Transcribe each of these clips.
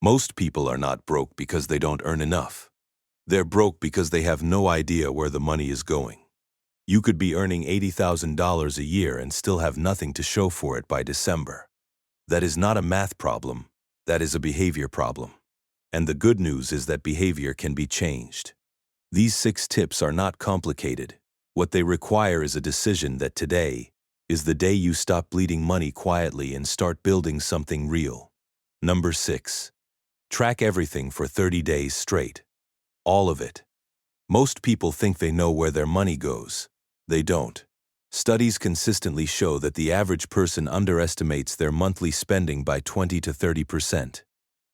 Most people are not broke because they don't earn enough. They're broke because they have no idea where the money is going. You could be earning $80,000 a year and still have nothing to show for it by December. That is not a math problem, that is a behavior problem. And the good news is that behavior can be changed. These 6 tips are not complicated. What they require is a decision that today is the day you stop bleeding money quietly and start building something real. Number 6. Track everything for 30 days straight. All of it. Most people think they know where their money goes. They don't. Studies consistently show that the average person underestimates their monthly spending by 20 to 30%.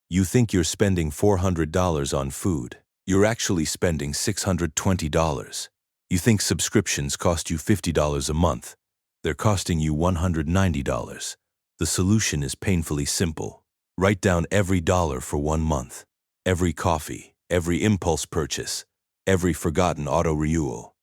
You think you're spending $400 on food. You're actually spending $620. You think subscriptions cost you $50 a month. They're costing you $190. The solution is painfully simple. Write down every dollar for 1 month. Every coffee, every impulse purchase, every forgotten auto-renewal.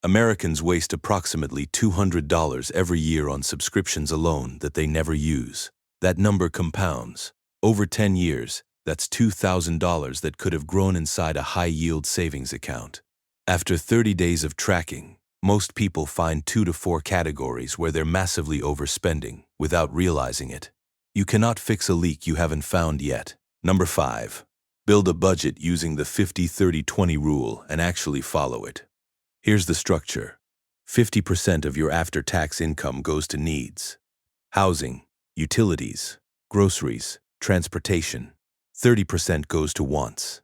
Americans waste approximately $200 every year on subscriptions alone that they never use. That number compounds. Over 10 years, that's $2,000 that could have grown inside a high-yield savings account. After 30 days of tracking, most people find 2 to 4 categories where they're massively overspending without realizing it. You cannot fix a leak you haven't found yet. Number 5. Build a budget using the 50-30-20 rule and actually follow it. Here's the structure. 50% of your after-tax income goes to needs. Housing, utilities, groceries, transportation. 30% goes to wants.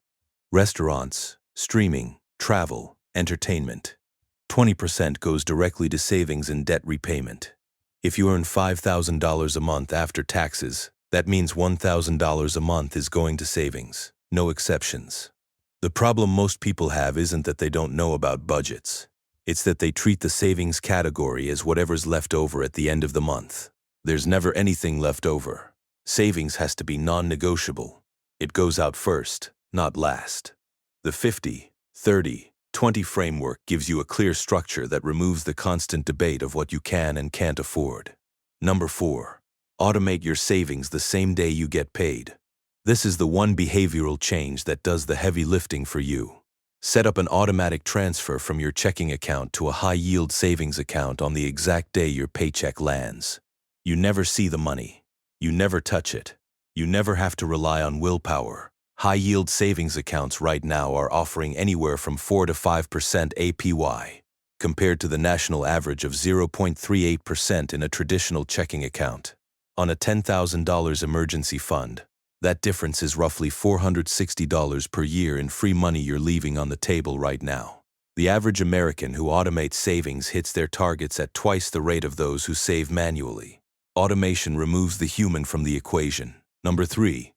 Restaurants, streaming, travel, entertainment. 20% goes directly to savings and debt repayment. If you earn $5,000 a month after taxes, that means $1,000 a month is going to savings. No exceptions. The problem most people have isn't that they don't know about budgets. It's that they treat the savings category as whatever's left over at the end of the month. There's never anything left over. Savings has to be non-negotiable. It goes out first, not last. The 50-30-20 framework gives you a clear structure that removes the constant debate of what you can and can't afford. Number 4. Automate your savings the same day you get paid. This is the one behavioral change that does the heavy lifting for you. Set up an automatic transfer from your checking account to a high-yield savings account on the exact day your paycheck lands. You never see the money. You never touch it. You never have to rely on willpower. High-yield savings accounts right now are offering anywhere from 4 to 5% APY, compared to the national average of 0.38% in a traditional checking account. On a $10,000 emergency fund, that difference is roughly $460 per year in free money you're leaving on the table right now. The average American who automates savings hits their targets at twice the rate of those who save manually. Automation removes the human from the equation. Number 3.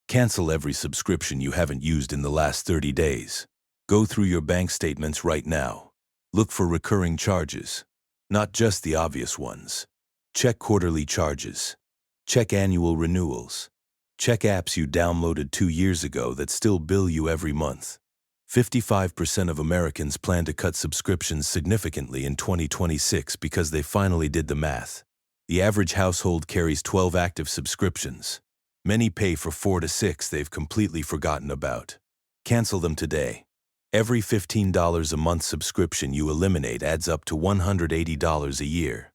Cancel every subscription you haven't used in the last 30 days. Go through your bank statements right now. Look for recurring charges, not just the obvious ones. Check quarterly charges. Check annual renewals. Check apps you downloaded 2 years ago that still bill you every month. 55% of Americans plan to cut subscriptions significantly in 2026 because they finally did the math. The average household carries 12 active subscriptions. Many pay for 4 to 6 they've completely forgotten about. Cancel them today. Every $15 a month subscription you eliminate adds up to $180 a year.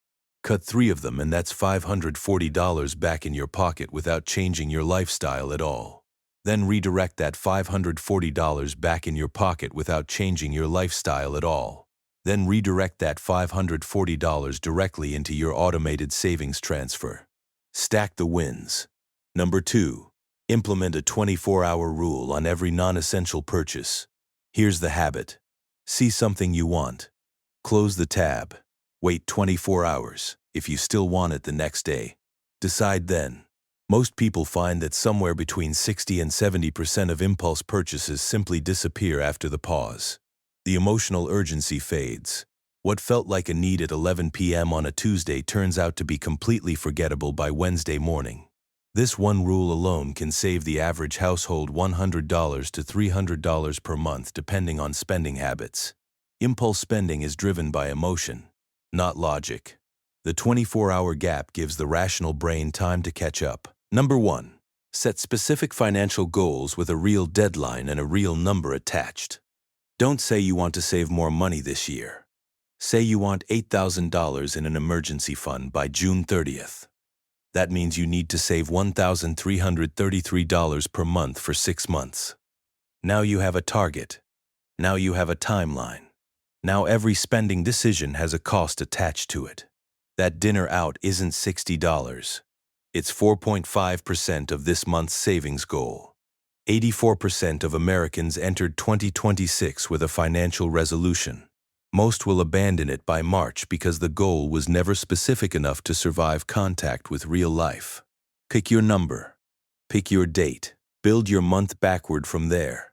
Cut 3 of them and that's $540 back in your pocket without changing your lifestyle at all. Then redirect that $540 back in your pocket without changing your lifestyle at all. Then redirect that $540 directly into your automated savings transfer. Stack the wins. Number 2. Implement a 24-hour rule on every non-essential purchase. Here's the habit. See something you want. Close the tab. Wait 24 hours. If you still want it the next day, decide then. Most people find that somewhere between 60 and 70% of impulse purchases simply disappear after the pause. The emotional urgency fades. What felt like a need at 11 p.m. on a Tuesday turns out to be completely forgettable by Wednesday morning. This one rule alone can save the average household $100 to $300 per month depending on spending habits. Impulse spending is driven by emotion, not logic. The 24-hour gap gives the rational brain time to catch up. Number 1. Set specific financial goals with a real deadline and a real number attached. Don't say you want to save more money this year. Say you want $8,000 in an emergency fund by June 30th. That means you need to save $1,333 per month for 6 months. Now you have a target. Now you have a timeline. Now every spending decision has a cost attached to it. That dinner out isn't $60. It's 4.5% of this month's savings goal. 84% of Americans entered 2026 with a financial resolution. Most will abandon it by March because the goal was never specific enough to survive contact with real life. Pick your number. Pick your date. Build your month backward from there.